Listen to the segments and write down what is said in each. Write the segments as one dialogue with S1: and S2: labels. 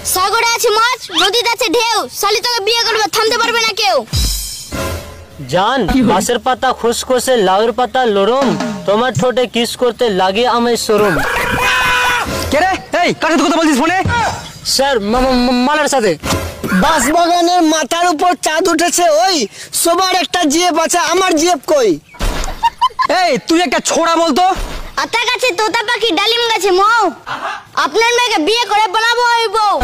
S1: সাগরে আছে মাছ, নদীতে আছে ঢেউ, শালি তোকে বিয়ে করবে থামতে পারবে না কেউ।
S2: জান বাঁশের পাতা খুসখুসে লাউয়ের পাতা লরম, তোমার ঠোঁটে কিস করতে লাগে আমায় শরম।
S3: কে রে? এই কার সাথে কথা বলছিস ফোনে?
S2: স্যার মালার সাথে।
S4: বাঁশবাগানের মাথার উপর চাঁদ উঠেছে, ওই সবার একটা জিএফ আছে, আমার জিএফ কই?
S3: এই তুই একটা ছোড়া বলতো।
S1: আতা গাছে তোতা পাখি, ডালিম গাছে মৌ, আপনার মেয়েকে বিয়ে করে বানাবো ওই বউ।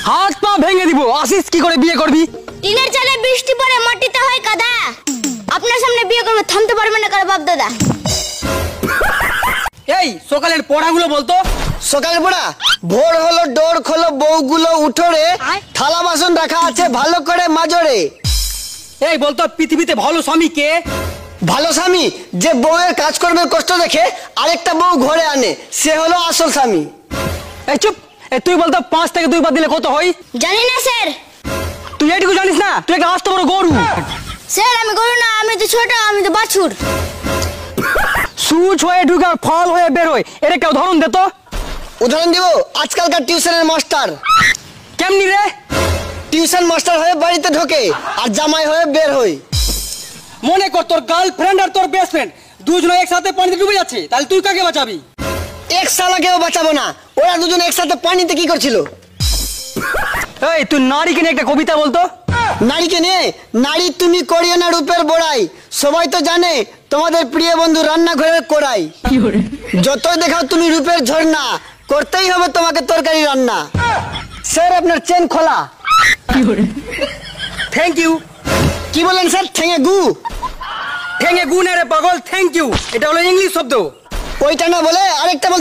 S3: হাত পা ভেঙে দিব, আসিস কি করে বিয়ে করবি?
S1: টিনের চালে বৃষ্টি পড়ে মাটিতে হয় কাদা, আপনার সামনে বিয়ে করবে থামতে পারবে না কার বাপ দাদা।
S3: এই সকালের পড়াগুলো বলতো।
S4: সকালে পড়া, ভোর হলো ডোর খোলো বউগুলো উঠোরে, থালা বাসন রাখা আছে ভালো করে মাজরে।
S3: এই বলতো পৃথিবীতে ভালো স্বামী কে?
S4: ভালো স্বামী যে বউয়ের কাজকর্মের কষ্ট দেখে আরেকটা বউ ঘরে আনে, সে হলো আসল স্বামী।
S3: এই চুপ। এই তুই বলতো 5 থেকে 2 বাদ দিলে কত হয়?
S1: জানি না স্যার।
S3: তুই এইটুকু জানিস না? তুই একটা আস্ত বড় গরু।
S1: স্যার আমি গরু না, আমি তো ছোট, আমি তো বাছুর।
S3: সুচ হয়ে ঢুকে আর ফল হয়ে বের হয়, এটা কেউ উদাহরণ দে তো।
S4: উদাহরণ দিব, আজকালকার টিউশনের মাস্টার।
S3: কেমনি রে?
S4: টিউশন মাস্টার হয়ে বাড়িতে ঢোকে আর জামাই হয়ে বের হয়।
S3: মনে কর তোর গার্লফ্রেন্ড আর তোর বেস্ট ফ্রেন্ড দুজনে একসাথে পানিতে ডুবে যাচ্ছে, তাহলে তুই কাকে বাঁচাবি?
S4: এক শালাকেও বাঁচাবো না, ওরা দুজন একসাথে পানিতে কি করছিল?
S3: এই তুই নারীকে নিয়ে একটা কবিতা বলতো।
S4: নারীকে নিয়ে, নারী তুমি করিও না রূপের বড়াই, সবাই তো জানে তোমাদের প্রিয় বন্ধু রান্নাঘরের কোড়াই। যতই দেখাও তুমি রূপের ঝর্ণা, করতেই হবে তোমাকে তরকারি রান্না। স্যার আপনার চেন খোলা।
S3: Thank you.
S4: কি বলেন স্যার? ঠেঙে গু?
S3: ঠেঙে গু না রে পাগল, থ্যাংক ইউ এটা হলো ইংলিশ শব্দ।
S4: ওইটা না বলে আরেকটা